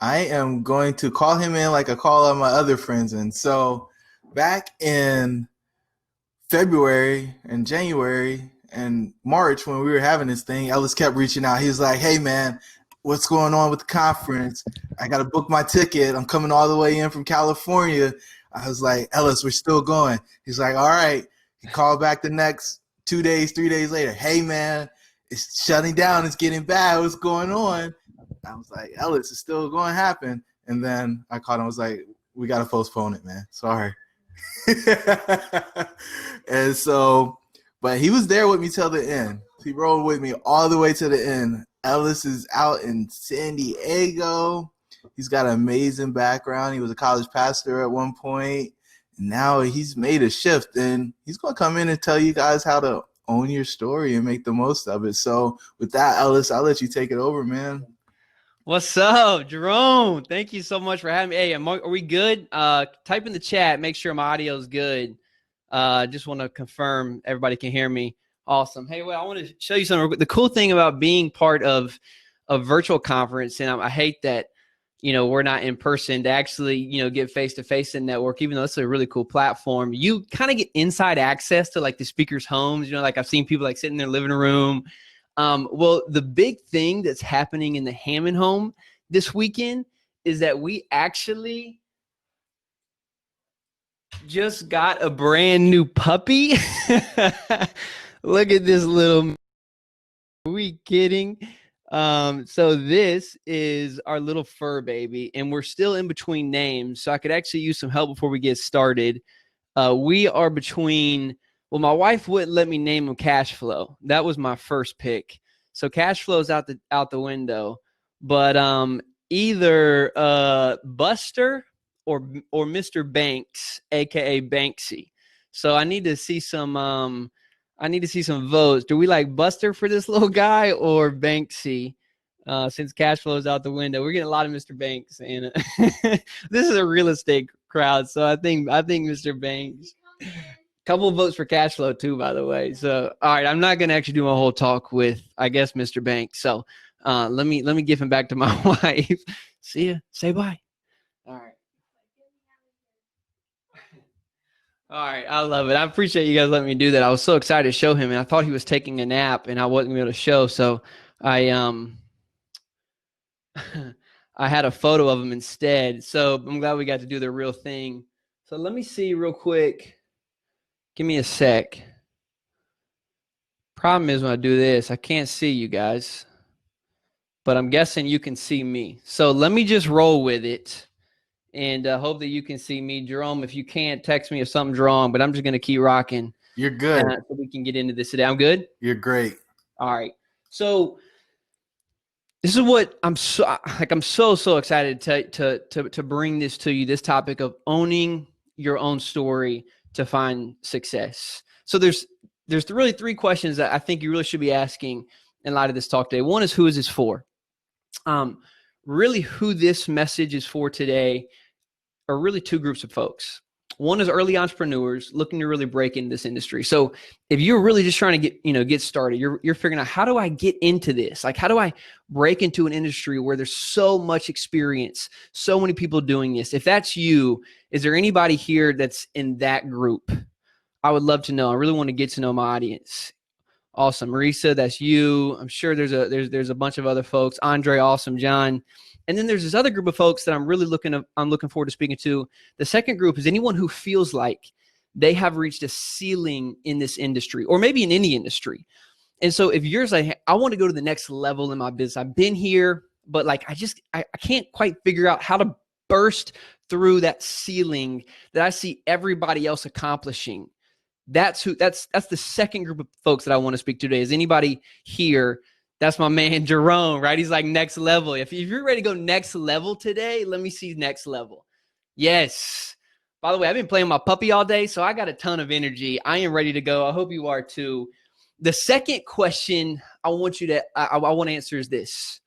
I am going to call him in like I call all my other friends in. So back in February and January and March when we were having this thing, Ellis kept reaching out. He was like, "Hey man, what's going on with the conference? I got to book my ticket. I'm coming all the way in from California." I was like, "Ellis, we're still going." He's like, "All right." He called back the next 2 days, 3 days later. "Hey man, it's shutting down. It's getting bad. What's going on?" I was like, "Ellis, it's still going to happen." And then I called him. I was like, "We got to postpone it, man. Sorry." And so, but he was there with me till the end. He rode with me all the way to the end. Ellis is out in San Diego. He's got an amazing background. He was a college pastor at one point. Now he's made a shift, and he's going to come in and tell you guys how to own your story and make the most of it. So with that, Ellis, I'll let you take it over, man. What's up, Jerome? Thank you so much for having me. Hey, are we good? Type in the chat. Make sure my audio is good. Just want to confirm everybody can hear me. Awesome. Hey, well, I want to show you something. The cool thing about being part of a virtual conference, and I hate that, we're not in person to actually, get face-to-face and network, even though it's a really cool platform. You kind of get inside access to like the speakers' homes. Like I've seen people like sit in their living room. Well, the big thing that's happening in the Hammond home this weekend is that we actually just got a brand new puppy. Look at this little. Are we kidding? So this is our little fur baby, and we're still in between names. So I could actually use some help before we get started. We are between. Well, my wife wouldn't let me name him Cash Flow. That was my first pick. So Cash Flow's out the window. But either Buster or Mr. Banks, aka Banksy. So I need to see some votes. Do we like Buster for this little guy or Banksy? Since Cash Flow is out the window, we're getting a lot of Mr. Banks, and this is a real estate crowd, so I think Mr. Banks. Couple of votes for Cash Flow too, by the way. So, all right, I'm not gonna actually do my whole talk with, I guess, Mr. Banks. So, let me give him back to my wife. See ya. Say bye. All right. All right, I love it. I appreciate you guys letting me do that. I was so excited to show him, and I thought he was taking a nap, and I wasn't going to able to show. So I I had a photo of him instead. So I'm glad we got to do the real thing. So let me see real quick. Give me a sec. Problem is when I do this, I can't see you guys, but I'm guessing you can see me. So let me just roll with it. And hope that you can see me. Jerome, if you can't, text me if something's wrong, but I'm just going to keep rocking. You're good. So we can get into this today. I'm good? You're great. All right. So this is what I'm so excited to bring this to you, this topic of owning your own story to find success. So there's really three questions that I think you really should be asking in light of this talk today. One is, who is this for? Really who this message is for today are really two groups of folks. One is early entrepreneurs looking to really break into this industry. So if you're really just trying to get started, you're figuring out, how do I get into this? Like, how do I break into an industry where there's so much experience, so many people doing this? If that's you, is there anybody here that's in that group? I would love to know. I really want to get to know my audience. Awesome. Marisa, that's you. I'm sure there's a bunch of other folks. Andre, awesome. John. And then there's this other group of folks that I'm looking forward to speaking to. The second group is anyone who feels like they have reached a ceiling in this industry, or maybe in any industry. And so if you're like, I want to go to the next level in my business. I've been here, but like I can't quite figure out how to burst through that ceiling that I see everybody else accomplishing. That's the second group of folks that I want to speak to today. Is anybody here? That's my man, Jerome, right? He's like next level. If you're ready to go next level today, let me see next level. Yes. By the way, I've been playing my puppy all day, so I got a ton of energy. I am ready to go. I hope you are too. The second question I want to answer is this.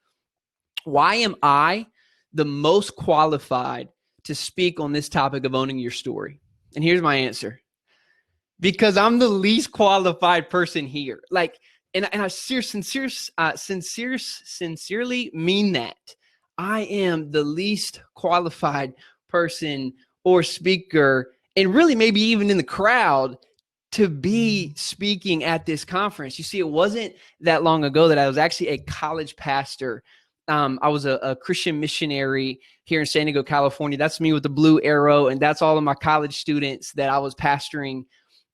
Why am I the most qualified to speak on this topic of owning your story? And here's my answer. Because I'm the least qualified person here. Like, and I sincerely mean that. I am the least qualified person or speaker, and really maybe even in the crowd, to be speaking at this conference. You see, it wasn't that long ago that I was actually a college pastor. I was a Christian missionary here in San Diego, California. That's me with the blue arrow, and that's all of my college students that I was pastoring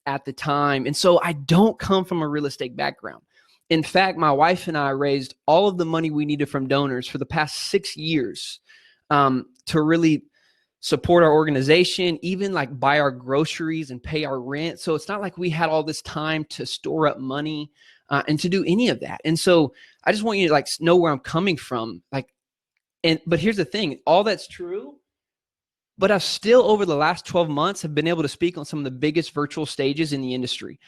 at the time. And so I don't come from a real estate background. In fact, my wife and I raised all of the money we needed from donors for the past 6 years to really support our organization, even like buy our groceries and pay our rent. So it's not like we had all this time to store up money and to do any of that. And so I just want you to like know where I'm coming from. But here's the thing, all that's true, but I've still over the last 12 months have been able to speak on some of the biggest virtual stages in the industry.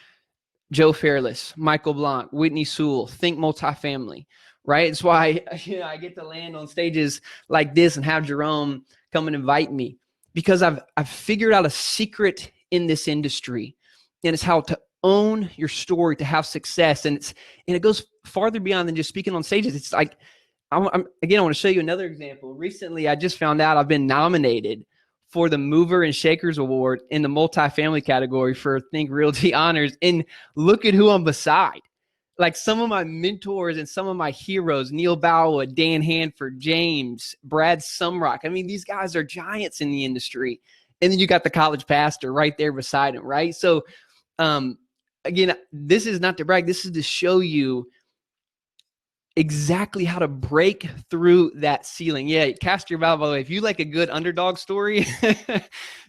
Joe Fairless, Michael Blanc, Whitney Sewell, Think Multifamily, right? It's why I get to land on stages like this and have Jerome come and invite me, because I've figured out a secret in this industry, and it's how to own your story to have success. And it goes farther beyond than just speaking on stages. It's like, I want to show you another example. Recently, I just found out I've been nominated for the Mover and Shakers Award in the multifamily category for Think Realty Honors. And look at who I'm beside. Like some of my mentors and some of my heroes, Neil Bawa, Dan Hanford, James, Brad Sumrock. I mean, these guys are giants in the industry. And then you got the college pastor right there beside him, right? So again, this is not to brag. This is to show you exactly how to break through that ceiling. Yeah, cast your vote, by the way. If you like a good underdog story,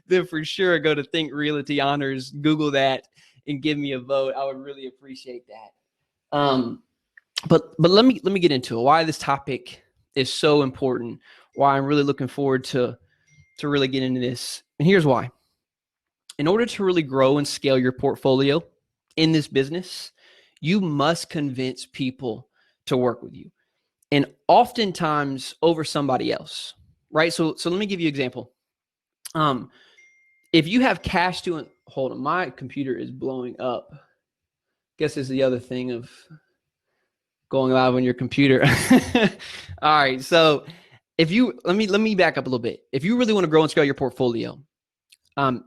then for sure go to Think Realty Honors, Google that, and give me a vote. I would really appreciate that. But let me get into it. Why this topic is so important. Why I'm really looking forward to really get into this. And here's why. In order to really grow and scale your portfolio in this business, you must convince people to work with you, and oftentimes over somebody else, right? So let me give you an example. If you have cash to, hold on, my computer is blowing up. Guess it's the other thing of going live on your computer. All right. So if you, let me back up a little bit. If you really want to grow and scale your portfolio,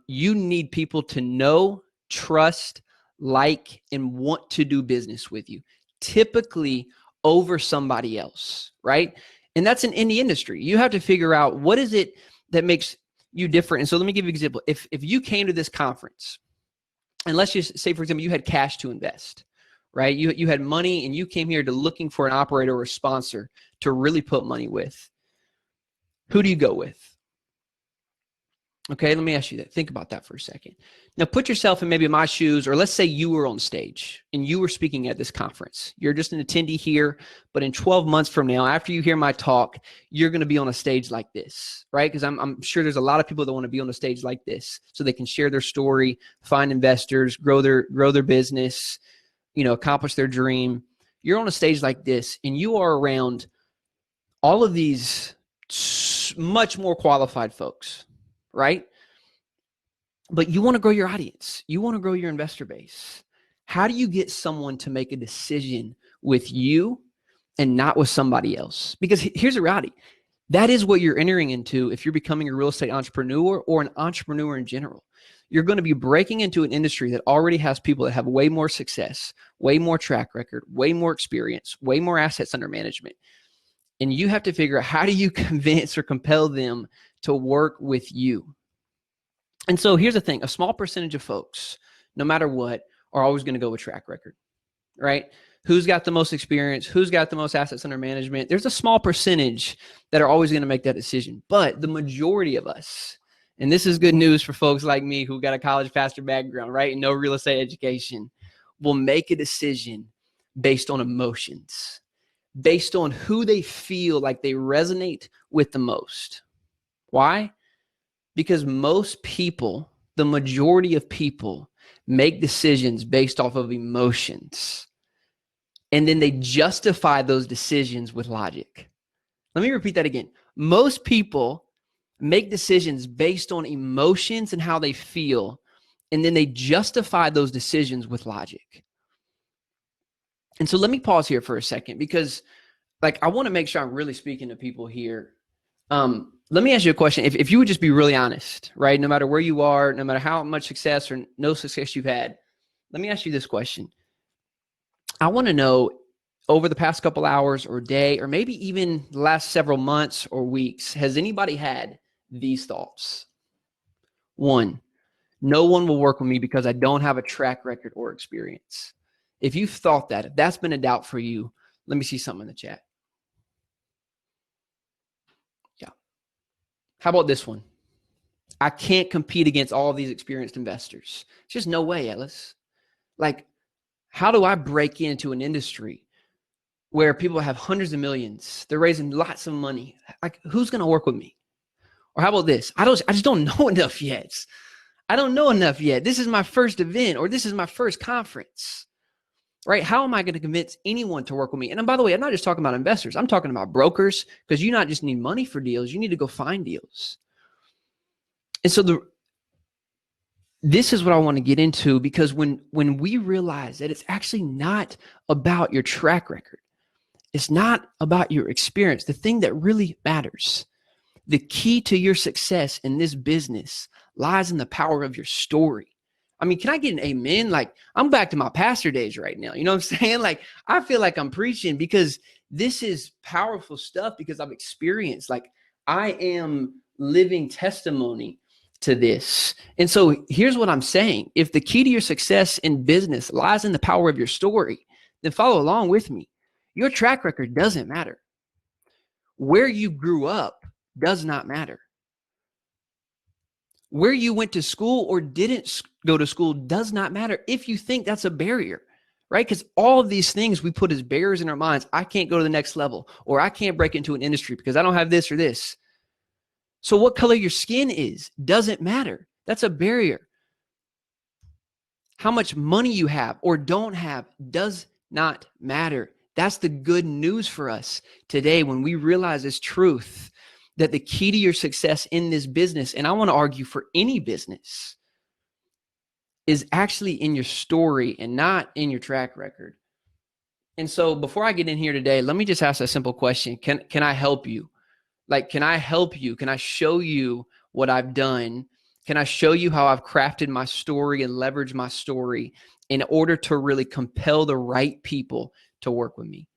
you need people to know, trust, like, and want to do business with you, typically over somebody else, right? And that's in the industry. You have to figure out what is it that makes you different. And so let me give you an example. If you came to this conference, and let's just say, for example, you had cash to invest, right? You had money and you came here to looking for an operator or a sponsor to really put money with. Who do you go with? Okay, let me ask you that. Think about that for a second. Now put yourself in maybe my shoes, or let's say you were on stage and you were speaking at this conference. You're just an attendee here, but in 12 months from now, after you hear my talk, you're going to be on a stage like this, right? Because I'm sure there's a lot of people that want to be on a stage like this so they can share their story, find investors, grow their business, accomplish their dream. You're on a stage like this and you are around all of these much more qualified folks, right? But you want to grow your audience. You want to grow your investor base. How do you get someone to make a decision with you and not with somebody else? Because here's the reality. That is what you're entering into if you're becoming a real estate entrepreneur or an entrepreneur in general. You're going to be breaking into an industry that already has people that have way more success, way more track record, way more experience, way more assets under management. And you have to figure out, how do you convince or compel them to work with you? And so here's the thing. A small percentage of folks, no matter what, are always going to go with track record, right? Who's got the most experience? Who's got the most assets under management? There's a small percentage that are always going to make that decision. But the majority of us, and this is good news for folks like me who got a college pastor background, right, and no real estate education, will make a decision based on emotions, based on who they feel like they resonate with the most. Why? Because most people, the majority of people, make decisions based off of emotions. And then they justify those decisions with logic. Let me repeat that again. Most people make decisions based on emotions and how they feel, and then they justify those decisions with logic. And so let me pause here for a second, because like, I want to make sure I'm really speaking to people here. Let me ask you a question. If you would just be really honest, right? No matter where you are, no matter how much success or no success you've had, let me ask you this question. I want to know, over the past couple hours or day, or maybe even the last several months or weeks, has anybody had these thoughts? One, no one will work with me because I don't have a track record or experience. If you've thought that, if that's been a doubt for you, let me see something in the chat. Yeah. How about this one? I can't compete against all of these experienced investors. It's just no way, Ellis. Like, how do I break into an industry where people have hundreds of millions? They're raising lots of money. Like, who's going to work with me? Or how about this? I just don't know enough yet. I don't know enough yet. This is my first event, or this is my first conference, right? How am I going to convince anyone to work with me? And by the way, I'm not just talking about investors. I'm talking about brokers, because you not just need money for deals. You need to go find deals. And so this is what I want to get into, because when we realize that it's actually not about your track record, it's not about your experience, the thing that really matters, the key to your success in this business lies in the power of your story. I mean, can I get an amen? Like, I'm back to my pastor days right now. You know what I'm saying? Like, I feel like I'm preaching, because this is powerful stuff, because I've experienced, like, I am living testimony to this. And so here's what I'm saying. If the key to your success in business lies in the power of your story, then follow along with me. Your track record doesn't matter. Where you grew up does not matter. Where you went to school or didn't go to school does not matter, if you think that's a barrier, right? Because all of these things we put as barriers in our minds. I can't go to the next level, or I can't break into an industry because I don't have this or this. So what color your skin is doesn't matter. That's a barrier. How much money you have or don't have does not matter. That's the good news for us today, when we realize this truth, that the key to your success in this business, and I want to argue for any business, is actually in your story and not in your track record. And so before I get in here today, let me just ask a simple question. Can I help you? Like, can I help you? Can I show you what I've done? Can I show you how I've crafted my story and leveraged my story in order to really compel the right people to work with me?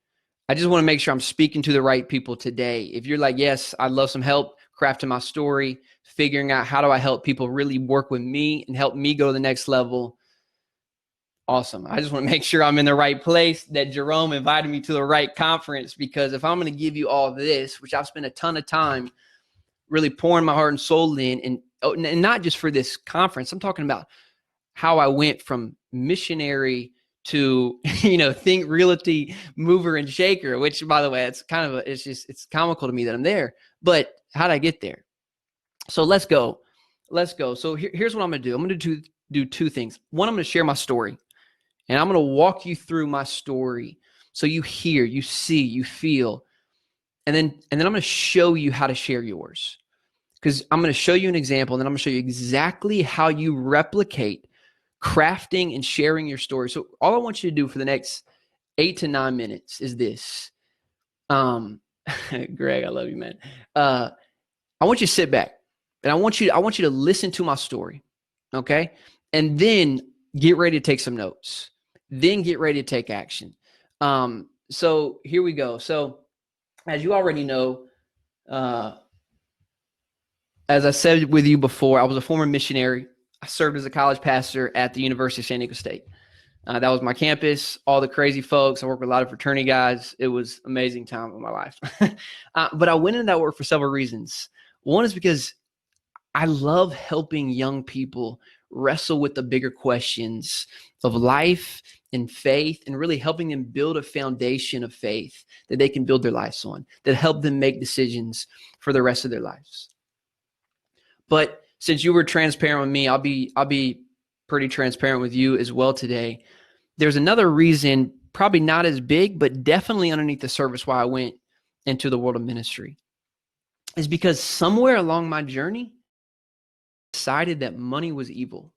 I just want to make sure I'm speaking to the right people today. If you're like, yes, I'd love some help crafting my story, figuring out how do I help people really work with me and help me go to the next level, awesome. I just want to make sure I'm in the right place, that Jerome invited me to the right conference, because if I'm going to give you all this, which I've spent a ton of time really pouring my heart and soul in, and not just for this conference, I'm talking about how I went from missionary to, think realty mover and shaker, which, by the way, it's it's comical to me that I'm there, but how did I get there? So let's go. So here's what I'm going to do. I'm going to do two things. One, I'm going to share my story. And I'm going to walk you through my story so you hear, you see, you feel. And then I'm going to show you how to share yours. Because I'm going to show you an example, and then I'm going to show you exactly how you replicate crafting and sharing your story. So all I want you to do for the next 8 to 9 minutes is this. Greg, I love you, man. I want you to sit back, and I want you to listen to my story. Okay? And then get ready to take some notes. Then get ready to take action. So here we go. So as you already know, as I said with you before, I was a former missionary. I served as a college pastor at the University of San Diego State. That was my campus, all the crazy folks. I worked with a lot of fraternity guys. It was an amazing time of my life. But I went into that work for several reasons. One is because I love helping young people wrestle with the bigger questions of life and faith, and really helping them build a foundation of faith that they can build their lives on, that help them make decisions for the rest of their lives. But since you were transparent with me, I'll be pretty transparent with you as well today. There's another reason, probably not as big, but definitely underneath the surface, why I went into the world of ministry, is because somewhere along my journey, I decided that money was evil,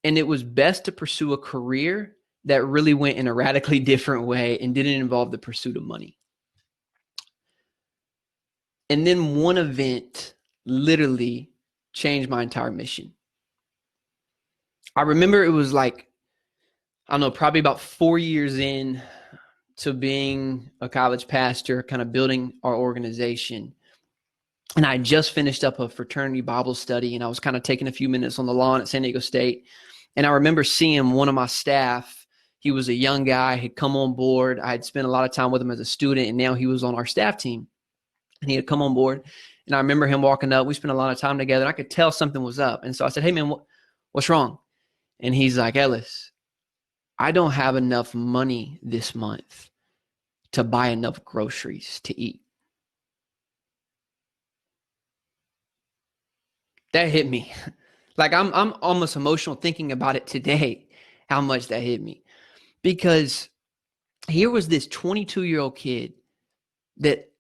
and it was best to pursue a career that really went in a radically different way and didn't involve the pursuit of money. And then one event literally changed my entire mission. I remember it was like, I don't know, probably about 4 years in to being a college pastor, kind of building our organization. And I just finished up a fraternity Bible study, and I was kind of taking a few minutes on the lawn at San Diego State. And I remember seeing one of my staff. He was a young guy, had come on board. I had spent a lot of time with him as a student, and now he was on our staff team. And he had come on board. And I remember him walking up. We spent a lot of time together, and I could tell something was up. And so I said, hey, man, what's wrong? And he's like, Ellis, I don't have enough money this month to buy enough groceries to eat. That hit me. Like I'm almost emotional thinking about it today, how much that hit me. Because here was this 22-year-old kid that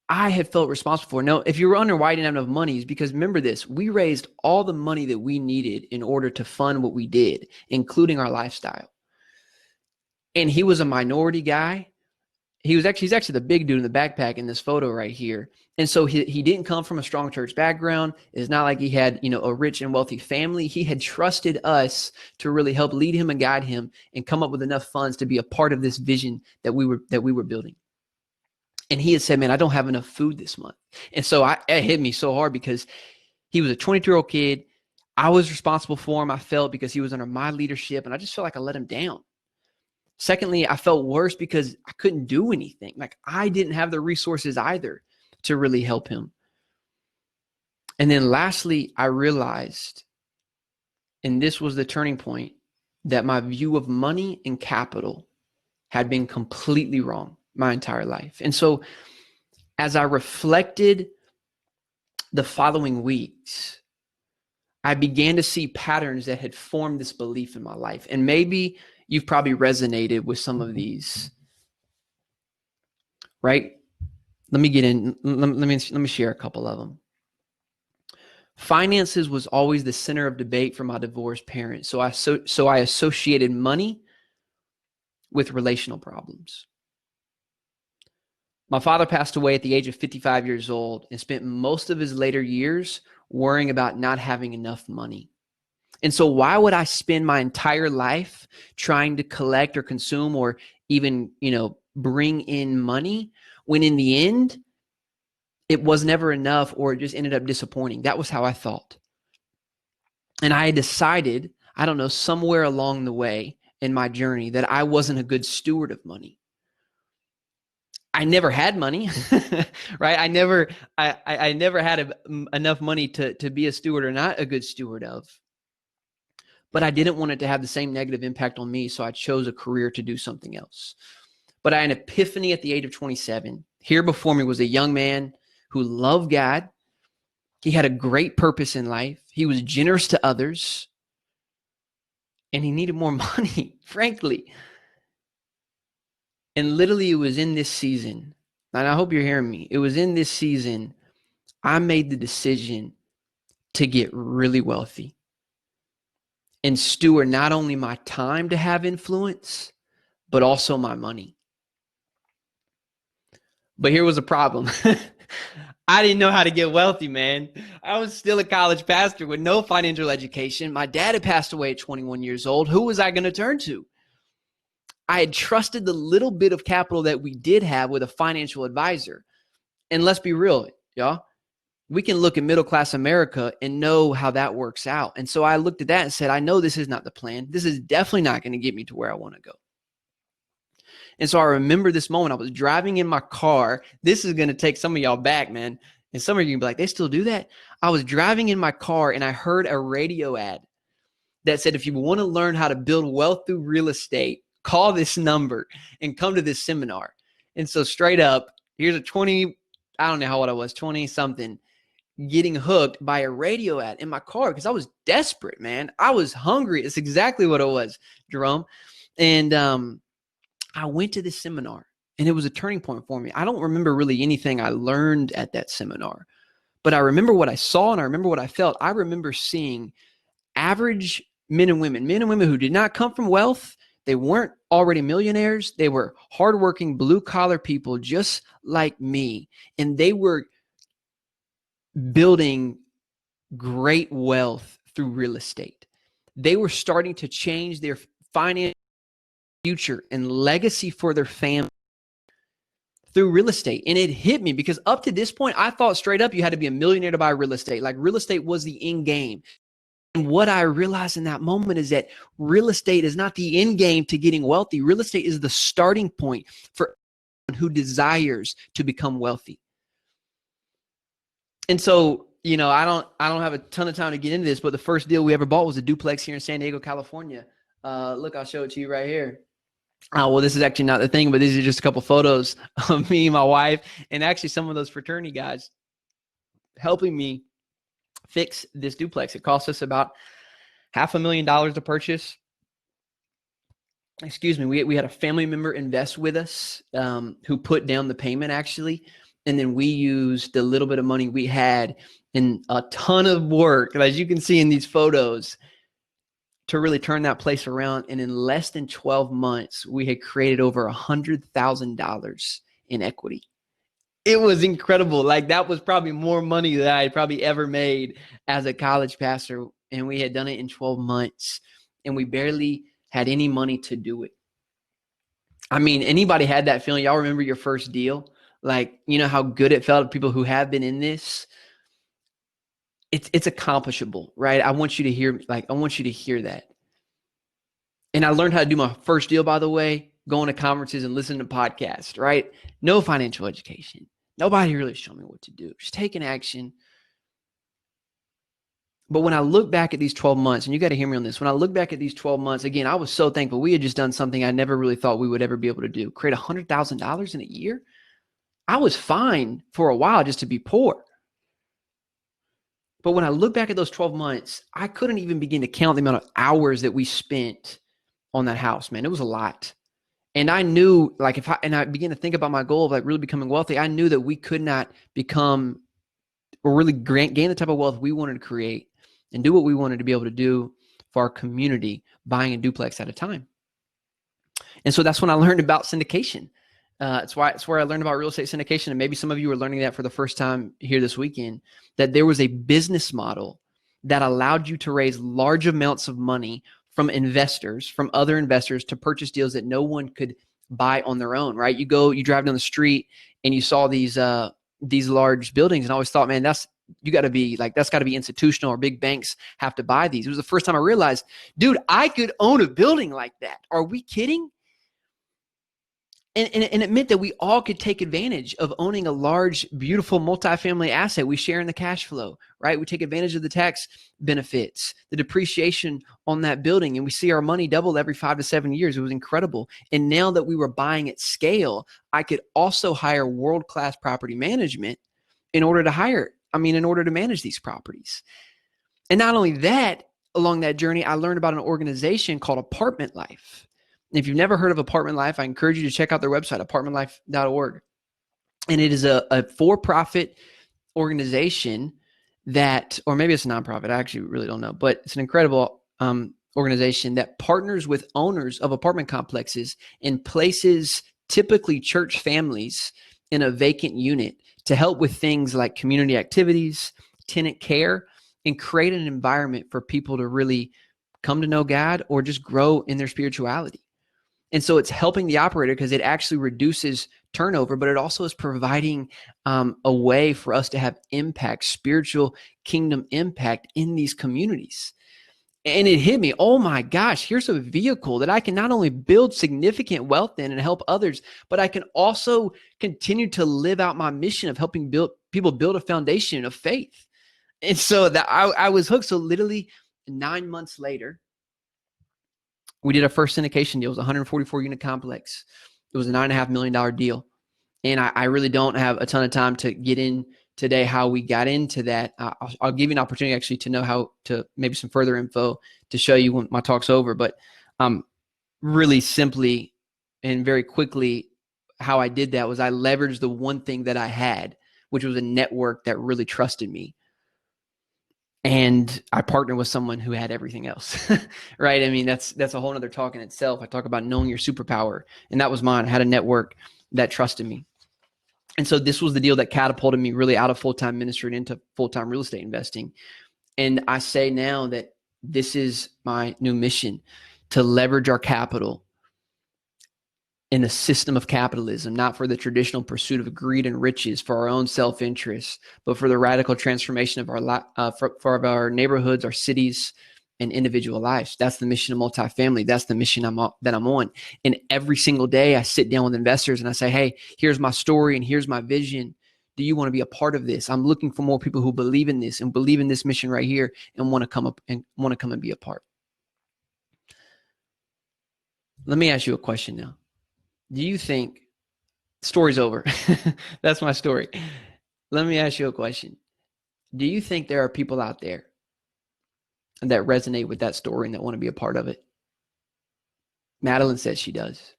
I had felt responsible for. Now, if you were wondering why I didn't have enough money, is because remember this, we raised all the money that we needed in order to fund what we did, including our lifestyle. And he was a minority guy. He's actually the big dude in the backpack in this photo right here. And so he didn't come from a strong church background. It's not like he had, a rich and wealthy family. He had trusted us to really help lead him and guide him and come up with enough funds to be a part of this vision that we were building. And he had said, man, I don't have enough food this month. And so it hit me so hard because he was a 22-year-old kid. I was responsible for him, I felt, because he was under my leadership, and I just felt like I let him down. Secondly, I felt worse because I couldn't do anything. Like I didn't have the resources either to really help him. And then lastly, I realized, and this was the turning point, that my view of money and capital had been completely wrong my entire life. And so as I reflected the following weeks, I began to see patterns that had formed this belief in my life. And maybe you've probably resonated with some of these, right? Let me share a couple of them. Finances was always the center of debate for my divorced parents. So I associated money with relational problems. My father passed away at the age of 55 years old and spent most of his later years worrying about not having enough money. And so why would I spend my entire life trying to collect or consume or even, bring in money when in the end it was never enough or it just ended up disappointing? That was how I thought. And I had decided, I don't know, somewhere along the way in my journey that I wasn't a good steward of money. I never had money, right? I never had enough money to be a steward or not a good steward of. But I didn't want it to have the same negative impact on me, so I chose a career to do something else. But I had an epiphany at the age of 27. Here before me was a young man who loved God. He had a great purpose in life. He was generous to others. And he needed more money, frankly. And literally, it was in this season, and I hope you're hearing me. It was in this season I made the decision to get really wealthy and steward not only my time to have influence, but also my money. But here was a problem. I didn't know how to get wealthy, man. I was still a college pastor with no financial education. My dad had passed away at 21 years old. Who was I going to turn to? I had trusted the little bit of capital that we did have with a financial advisor. And let's be real, y'all. We can look at middle-class America and know how that works out. And so I looked at that and said, I know this is not the plan. This is definitely not going to get me to where I want to go. And so I remember this moment. I was driving in my car. This is going to take some of y'all back, man. And some of you can be like, they still do that? I was driving in my car and I heard a radio ad that said, if you want to learn how to build wealth through real estate, call this number and come to this seminar. And so straight up, here's a 20, I don't know how old I was, 20 something, getting hooked by a radio ad in my car because I was desperate, man. I was hungry. It's exactly what it was, Jerome. And I went to this seminar and it was a turning point for me. I don't remember really anything I learned at that seminar, but I remember what I saw and I remember what I felt. I remember seeing average men and women who did not come from wealth. They weren't already millionaires. They were hardworking blue collar people just like me. And they were building great wealth through real estate. They were starting to change their financial future and legacy for their family through real estate. And it hit me because up to this point, I thought straight up you had to be a millionaire to buy real estate. Like real estate was the end game. And what I realized in that moment is that real estate is not the end game to getting wealthy. Real estate is the starting point for anyone who desires to become wealthy. And so, you know, I don't have a ton of time to get into this, but the first deal we ever bought was a duplex here in San Diego, California. Look, I'll show it to you right here. Well, this is actually not the thing, but these are just a couple photos of me and my wife, and actually some of those fraternity guys helping me fix this duplex. It cost us about $500,000 to purchase. Excuse me. We had a family member invest with us who put down the payment actually. And then we used the little bit of money we had and a ton of work, as you can see in these photos, to really turn that place around. And in less than 12 months, we had created over $100,000 in equity. It was incredible. Like that was probably more money than I had probably ever made as a college pastor. And we had done it in 12 months and we barely had any money to do it. I mean, anybody had that feeling? Y'all remember your first deal? Like, you know how good it felt to people who have been in this? It's accomplishable, right? I want you to hear that. And I learned how to do my first deal, by the way, going to conferences and listening to podcasts, right? No financial education. Nobody really showed me what to do. Just taking action. But when I look back at these 12 months, and you got to hear me on this, when I look back at these 12 months, again, I was so thankful. We had just done something I never really thought we would ever be able to do. Create $100,000 in a year. I was fine for a while just to be poor. But when I look back at those 12 months, I couldn't even begin to count the amount of hours that we spent on that house, man. It was a lot. And I knew, like, I began to think about my goal of like really becoming wealthy, I knew that we could not become or really gain the type of wealth we wanted to create and do what we wanted to be able to do for our community, buying a duplex at a time. And so that's when I learned about syndication. It's where I learned about real estate syndication. And maybe some of you are learning that for the first time here this weekend, that there was a business model that allowed you to raise large amounts of money from investors, from other investors, to purchase deals that no one could buy on their own, right? You drive down the street and you saw these large buildings, and I always thought, man, that's got to be institutional, or big banks have to buy these. It was the first time I realized, dude, I could own a building like that. Are we kidding? And it meant that we all could take advantage of owning a large, beautiful multifamily asset. We share in the cash flow, right? We take advantage of the tax benefits, the depreciation on that building, and we see our money double every 5 to 7 years. It was incredible. And now that we were buying at scale, I could also hire world-class property management in order to manage these properties. And not only that, along that journey, I learned about an organization called Apartment Life. If you've never heard of Apartment Life, I encourage you to check out their website, apartmentlife.org. And it is a for-profit organization that, or maybe it's a nonprofit, I actually really don't know, but it's an incredible organization that partners with owners of apartment complexes and places typically church families in a vacant unit to help with things like community activities, tenant care, and create an environment for people to really come to know God or just grow in their spirituality. And so it's helping the operator because it actually reduces turnover, but it also is providing a way for us to have impact, spiritual kingdom impact in these communities. And it hit me, oh my gosh, here's a vehicle that I can not only build significant wealth in and help others, but I can also continue to live out my mission of helping people build a foundation of faith. And so that I was hooked. So literally 9 months later, we did our first syndication deal. It was a 144 unit complex. It was a $9.5 million deal. And I really don't have a ton of time to get in today how we got into that. I'll give you an opportunity actually to know how to, maybe some further info to show you when my talk's over. But really simply and very quickly, how I did that was I leveraged the one thing that I had, which was a network that really trusted me. And I partnered with someone who had everything else, right? I mean, that's a whole nother talk in itself. I talk about knowing your superpower, and that was mine. I had a network that trusted me. And so this was the deal that catapulted me really out of full-time ministry and into full-time real estate investing. And I say now that this is my new mission, to leverage our capital in a system of capitalism, not for the traditional pursuit of greed and riches for our own self-interest, but for the radical transformation of for our neighborhoods, our cities, and individual lives. That's the mission of multifamily. That's the mission that I'm on. And every single day I sit down with investors and I say, hey, here's my story and here's my vision. Do you want to be a part of this? I'm looking for more people who believe in this and believe in this mission right here and want to come and be a part. Let me ask you a question now. Do you think, story's over. That's my story. Let me ask you a question. Do you think there are people out there that resonate with that story and that want to be a part of it? Madeline says she does.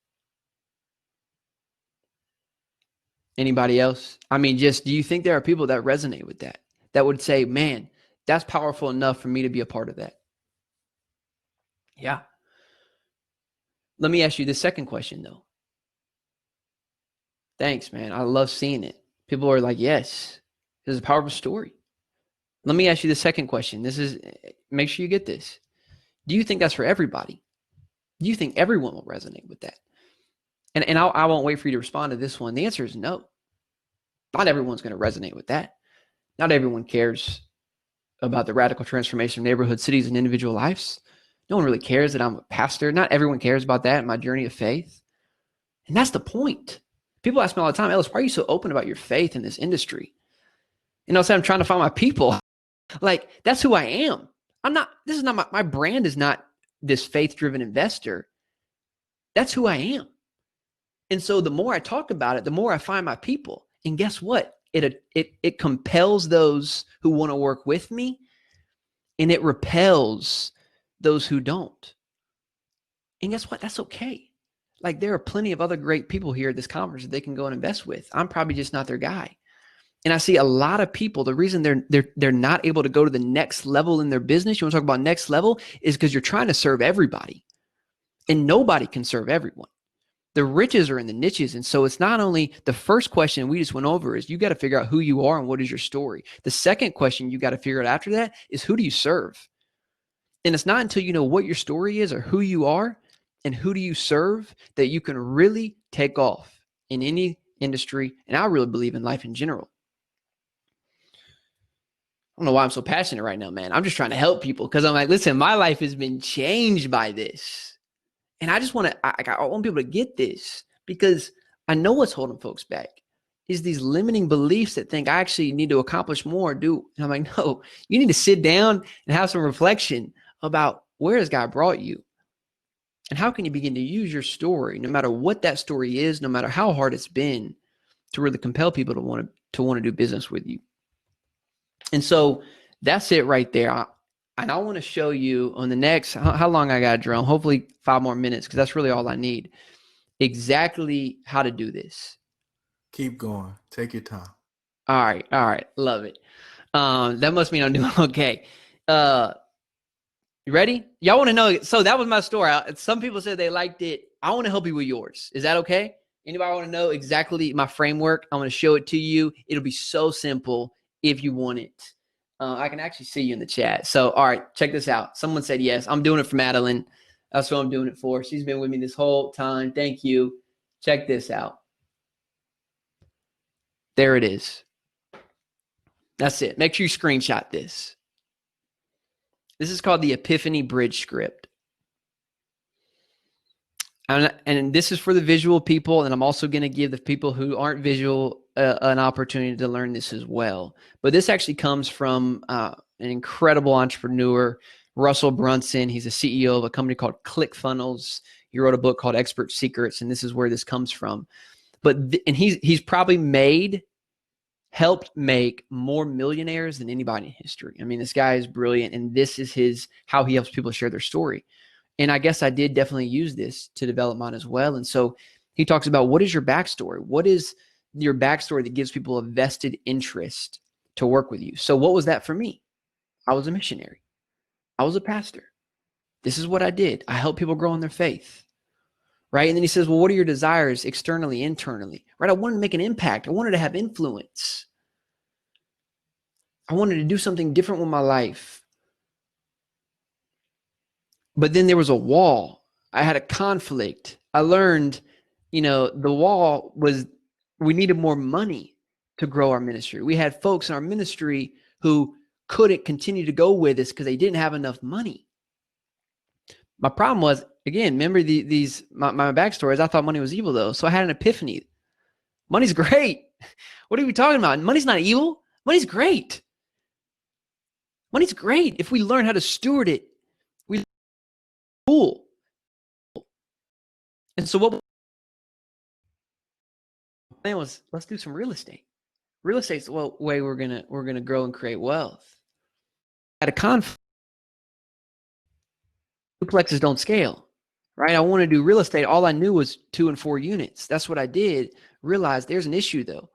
Anybody else? I mean, just, do you think there are people that resonate with that, that would say, man, that's powerful enough for me to be a part of that? Yeah. Let me ask you the second question, though. Thanks, man. I love seeing it. People are like, yes, this is a powerful story. Let me ask you the second question. Make sure you get this. Do you think that's for everybody? Do you think everyone will resonate with that? And I won't wait for you to respond to this one. The answer is no. Not everyone's going to resonate with that. Not everyone cares about the radical transformation of neighborhoods, cities, and individual lives. No one really cares that I'm a pastor. Not everyone cares about that in my journey of faith. And that's the point. People ask me all the time, Ellis, why are you so open about your faith in this industry? And I'll say, I'm trying to find my people. Like, that's who I am. This is not my brand is not this faith-driven investor. That's who I am. And so the more I talk about it, the more I find my people. And guess what? It compels those who want to work with me, and it repels those who don't. And guess what? That's okay. Like, there are plenty of other great people here at this conference that they can go and invest with. I'm probably just not their guy. And I see a lot of people, the reason they're not able to go to the next level in their business, you want to talk about next level, is because you're trying to serve everybody. And nobody can serve everyone. The riches are in the niches. And so it's not only the first question we just went over is you got to figure out who you are and what is your story. The second question you got to figure out after that is who do you serve? And it's not until you know what your story is or who you are and who do you serve that you can really take off in any industry. And I really believe in life in general. I don't know why I'm so passionate right now, man. I'm just trying to help people because I'm like, listen, my life has been changed by this. And I just want to, I want people to get this because I know what's holding folks back is these limiting beliefs that think I actually need to accomplish more, do. And I'm like, no, you need to sit down and have some reflection about where has God brought you? And how can you begin to use your story, no matter what that story is, no matter how hard it's been, to really compel people to want to do business with you. And so that's it right there. And I want to show you on the next, how long I got, Jerome? Hopefully 5 more minutes, because that's really all I need. Exactly how to do this. Keep going. Take your time. All right. Love it. That must mean I'm doing okay. You ready? Y'all want to know? So that was my story. Some people said they liked it. I want to help you with yours. Is that okay? Anybody want to know exactly my framework? I'm going to show it to you. It'll be so simple if you want it. I can actually see you in the chat. So, all right, check this out. Someone said yes. I'm doing it for Madeline. That's what I'm doing it for. She's been with me this whole time. Thank you. Check this out. There it is. That's it. Make sure you screenshot this. This is called the Epiphany Bridge Script. And this is for the visual people, and I'm also going to give the people who aren't visual an opportunity to learn this as well. But this actually comes from an incredible entrepreneur, Russell Brunson. He's a CEO of a company called ClickFunnels. He wrote a book called Expert Secrets, and this is where this comes from. And he's probably helped make more millionaires than anybody in history. I mean, this guy is brilliant, and this is how he helps people share their story. And I guess I did definitely use this to develop mine as well. And so he talks about, what is your backstory? What is your backstory that gives people a vested interest to work with you? So what was that for me? I was a missionary. I was a pastor. This is what I did. I helped people grow in their faith. right? And then he says, well, what are your desires externally, internally, right? I wanted to make an impact. I wanted to have influence. I wanted to do something different with my life. But then there was a wall. I had a conflict. I learned, the wall was we needed more money to grow our ministry. We had folks in our ministry who couldn't continue to go with us because they didn't have enough money. My problem was, again, remember my backstory is I thought money was evil though. So I had an epiphany. Money's great. What are we talking about? Money's not evil. Money's great. Money's great. If we learn how to steward it, we cool. And so what the plan was, let's do some real estate. Real estate's the way we're gonna grow and create wealth. At a conflict, duplexes don't scale, right? I want to do real estate. All I knew was 2 and 4 units. That's what I did. Realized there's an issue though.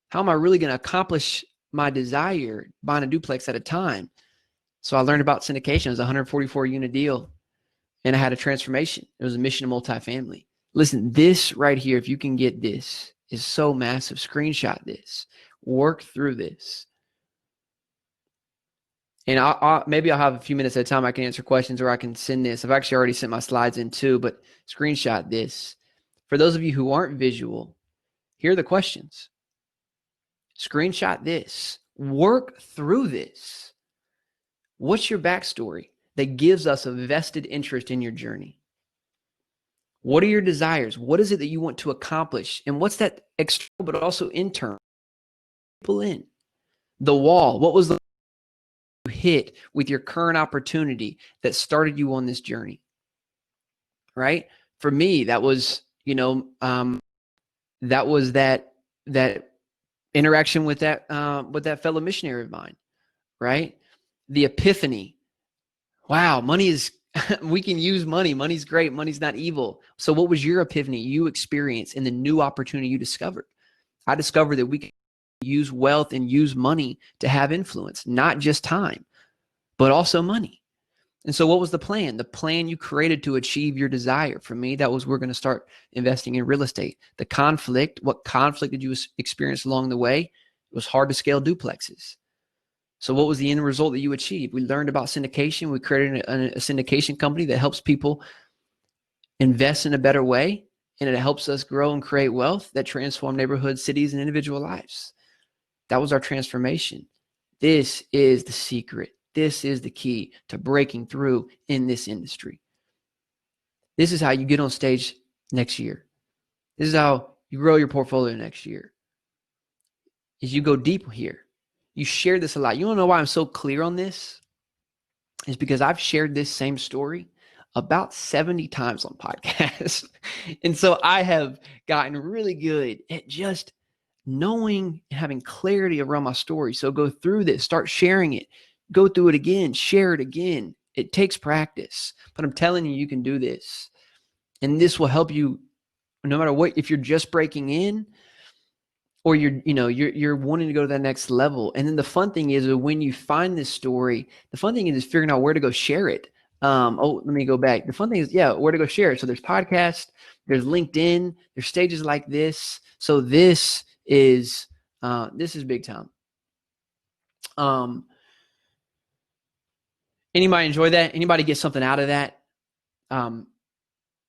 How am I really going to accomplish my desire buying a duplex at a time? So I learned about syndication. It was a 144 unit deal, and I had a transformation. It was a mission of multifamily. Listen, this right here, if you can get this, is so massive. Screenshot this. Work through this. And maybe I'll have a few minutes at a time. I can answer questions, or I can send this. I've actually already sent my slides in too, but screenshot this. For those of you who aren't visual, here are the questions. Screenshot this. Work through this. What's your backstory that gives us a vested interest in your journey? What are your desires? What is it that you want to accomplish? And what's that external but also internal? People in. The wall. What was the you hit with your current opportunity that started you on this journey? Right? For me, that was, that was that interaction with that fellow missionary of mine, right? The epiphany. Wow, money is, we can use money. Money's great. Money's not evil. So what was your epiphany you experienced in the new opportunity you discovered? I discovered that we can use wealth and use money to have influence, not just time, but also money. And so what was the plan? The plan you created to achieve your desire. For me, that was, we're going to start investing in real estate. The conflict, what conflict did you experience along the way? It was hard to scale duplexes. So what was the end result that you achieved? We learned about syndication. We created a syndication company that helps people invest in a better way, and it helps us grow and create wealth that transform neighborhoods, cities, and individual lives. That was our transformation. This is the secret. This is the key to breaking through in this industry. This is how you get on stage next year. This is how you grow your portfolio next year. Is you go deep here. You share this a lot. You don't know why I'm so clear on this? It's because I've shared this same story about 70 times on podcasts. And so I have gotten really good at just knowing and having clarity around my story. So go through this, start sharing it, go through it again, share it again. It takes practice, but I'm telling you, you can do this. And this will help you no matter what, if you're just breaking in, or you're wanting to go to that next level. And then the fun thing is when you find this story, the fun thing is figuring out where to go share it. Let me go back. The fun thing is, where to go share it. So there's podcasts, there's LinkedIn, there's stages like this. So this is big time. Anybody enjoy that? Anybody get something out of that?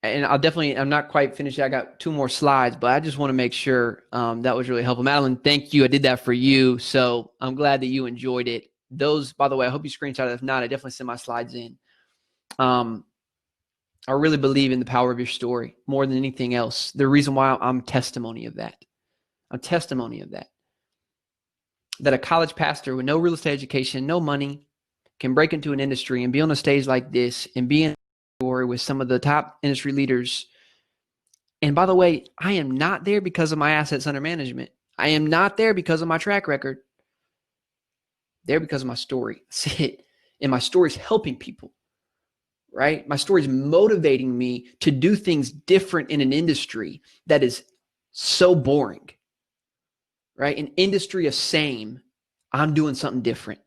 And I'm not quite finished. I got 2 more slides, but I just want to make sure that was really helpful. Madeline, thank you. I did that for you. So I'm glad that you enjoyed it. Those, by the way, I hope you screenshot it. If not, I definitely send my slides in. I really believe in the power of your story more than anything else. The reason why I'm testimony of that. I'm testimony of that. That a college pastor with no real estate education, no money, can break into an industry and be on a stage like this and be in with some of the top industry leaders. And by the way, I am not there because of my assets under management. I am not there because of my track record. There because of my story. That's it. And my story is helping people, right? My story is motivating me to do things different in an industry that is so boring, right? An industry of same. I'm doing something different.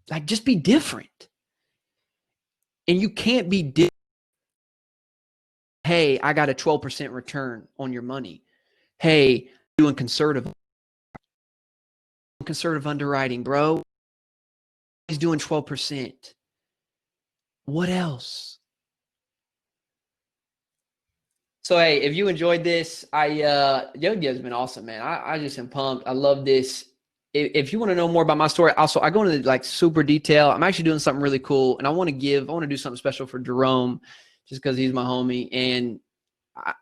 Like, just be different. And you can't be different. Hey, I got a 12% return on your money. Hey, doing conservative underwriting, bro. He's doing 12%. What else? So hey, if you enjoyed this, Yogi has been awesome, man. I just am pumped. I love this. If you want to know more about my story, also I go into like super detail. I'm actually doing something really cool, and I want to do something special for Jerome, just because he's my homie, and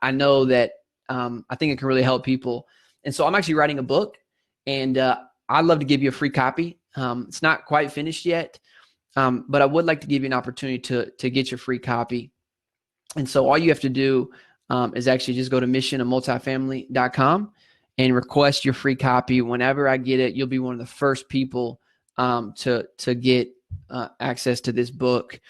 I know that I think it can really help people. And so I'm actually writing a book, and I'd love to give you a free copy. It's not quite finished yet, but I would like to give you an opportunity to get your free copy. And so all you have to do is actually just go to missionofmultifamily.com and request your free copy. Whenever I get it, you'll be one of the first people to get access to this book.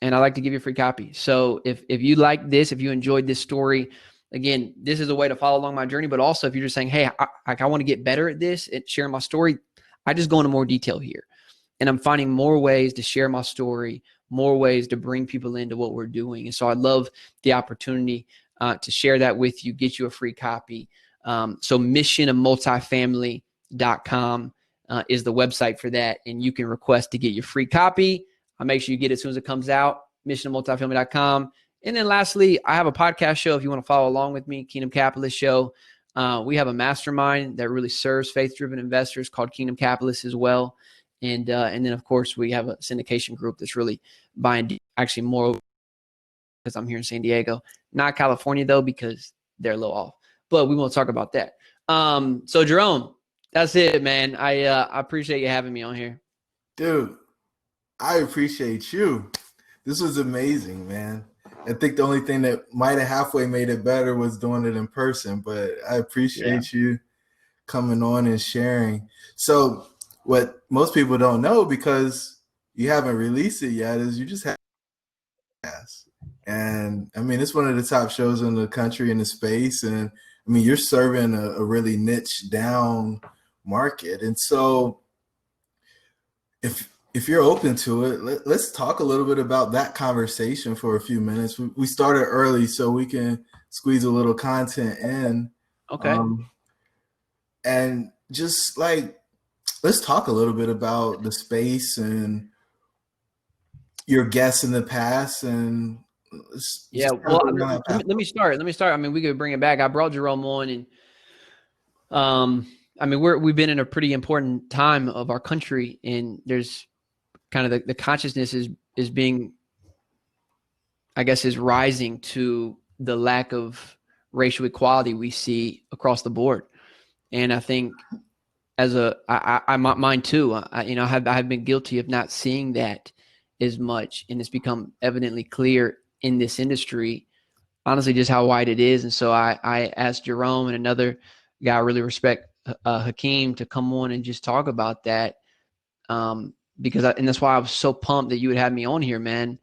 And I'd like to give you a free copy. So if you like this, if you enjoyed this story, again, this is a way to follow along my journey. But also, if you're just saying, hey, I want to get better at this and sharing my story, I just go into more detail here. And I'm finding more ways to share my story, more ways to bring people into what we're doing. And so I love the opportunity to share that with you, get you a free copy. So missionofmultifamily.com is the website for that. And you can request to get your free copy. I'll make sure you get it as soon as it comes out, missionofmultifamily.com. And then lastly, I have a podcast show if you want to follow along with me, Kingdom Capitalist Show. We have a mastermind that really serves faith-driven investors called Kingdom Capitalist as well. And then, of course, we have a syndication group that's really buying actually more because I'm here in San Diego. Not California, though, because they're a little off. But we won't talk about that. So, Jerome, that's it, man. I appreciate you having me on here. Dude, I appreciate you. This was amazing, man. I think the only thing that might have halfway made it better was doing it in person, but I appreciate you coming on and sharing. So what most people don't know, because you haven't released it yet, is you just have and I mean, it's one of the top shows in the country in the space. And I mean, you're serving a really niche down market. And so if you're open to it, let's talk a little bit about that conversation for a few minutes. We started early so we can squeeze a little content in. Okay. And just like, let's talk a little bit about the space and your guests in the past. And well, let me start. I mean, we could bring it back. I brought Jerome on, and I mean, we've been in a pretty important time of our country, and there's kind of the consciousness is being, I guess, is rising to the lack of racial equality we see across the board. And I think mine too, I have been guilty of not seeing that as much. And it's become evidently clear in this industry, honestly, just how wide it is. And so I asked Jerome and another guy I really respect, Hakeem, to come on and just talk about that. Because and that's why I was so pumped that you would have me on here, man,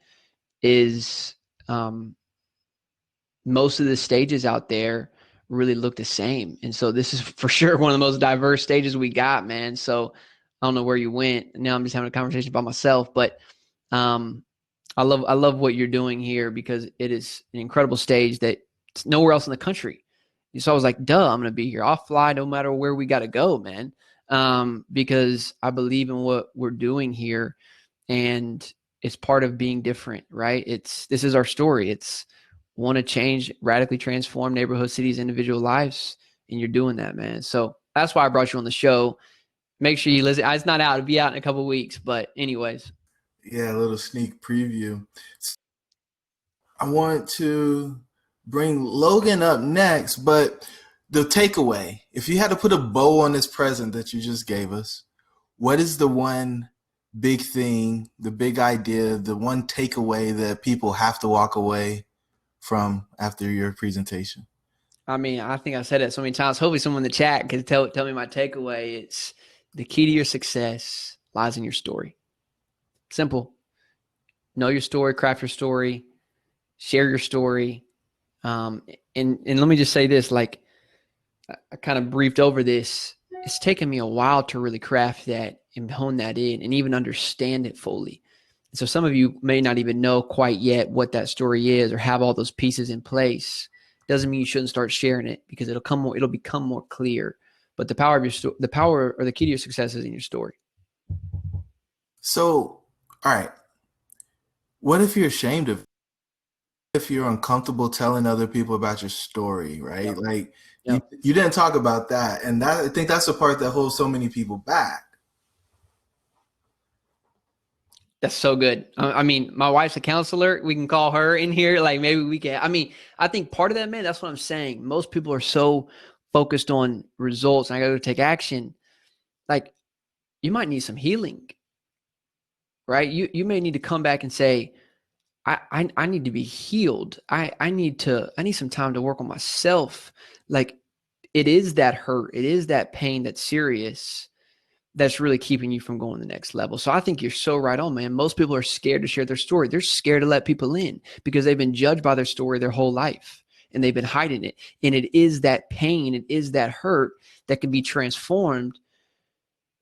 is most of the stages out there really look the same. And so this is for sure one of the most diverse stages we got, man. So I don't know where you went. Now I'm just having a conversation by myself, but I love what you're doing here, because it is an incredible stage that it's nowhere else in the country. So I was like, duh, I'm going to be here. I'll fly no matter where we got to go, man. Because I believe in what we're doing here, and it's part of being different, right? This is our story. It's want to change, radically transform neighborhood, cities, individual lives. And you're doing that, man. So that's why I brought you on the show. Make sure you listen. It's not out. It'll be out in a couple of weeks, but anyways. Yeah, a little sneak preview. I want to bring Logan up next, but the takeaway, if you had to put a bow on this present that you just gave us, what is the one big thing, the big idea, the one takeaway that people have to walk away from after your presentation? I mean, I think I said it so many times. Hopefully someone in the chat can tell me my takeaway. It's the key to your success lies in your story. Simple. Know your story, craft your story, share your story. And let me just say this, like, I kind of briefed over this. It's taken me a while to really craft that and hone that in and even understand it fully. So some of you may not even know quite yet what that story is or have all those pieces in place. Doesn't mean you shouldn't start sharing it, because it'll become more clear. But the power of your the power or the key to your success is in your story. So, all right. What if you're ashamed of, if you're uncomfortable telling other people about your story, right? Yep. Like Yep. you didn't talk about that. And that, I think that's the part that holds so many people back. That's so good. I mean, my wife's a counselor. We can call her in here. Like maybe we can. I mean, I think part of that, man, that's what I'm saying. Most people are so focused on results and I got to take action. Like you might need some healing, right? You may need to come back and say, I need to be healed. I need some time to work on myself. Like it is that hurt. It is that pain that's serious, that's really keeping you from going to the next level. So I think you're so right on, man. Most people are scared to share their story. They're scared to let people in because they've been judged by their story their whole life and they've been hiding it. And it is that pain, it is that hurt that can be transformed,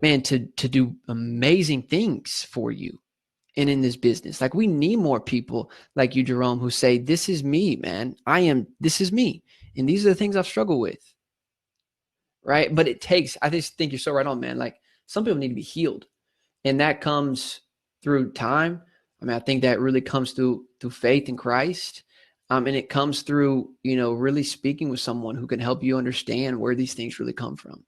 man, to do amazing things for you and in this business. Like we need more people like you, Jerome, who say, this is me, man. This is me. And these are the things I've struggled with. Right. But it takes, I just think you're so right on, man. Like some people need to be healed, and that comes through time. I mean, I think that really comes through faith in Christ. And it comes through, really speaking with someone who can help you understand where these things really come from.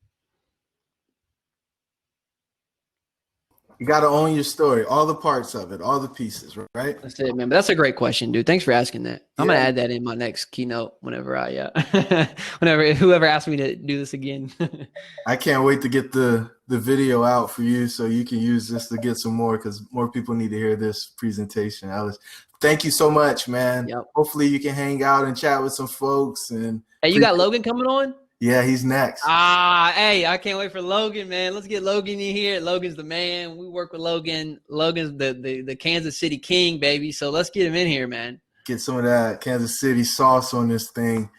You got to own your story, all the parts of it, all the pieces, right? That's it, man. But that's a great question, dude. Thanks for asking that. I'm Yeah. gonna add that in my next keynote whenever whenever whoever asks me to do this again. I can't wait to get the video out for you so you can use this to get some more, because more people need to hear this presentation. Ellis, thank you so much, man. Yep. Hopefully you can hang out and chat with some folks. And hey, you got Logan coming on? Yeah, he's next. Hey, I can't wait for Logan, man. Let's get Logan in here. Logan's the man. We work with Logan. Logan's the Kansas City King, baby. So let's get him in here, man. Get some of that Kansas City sauce on this thing.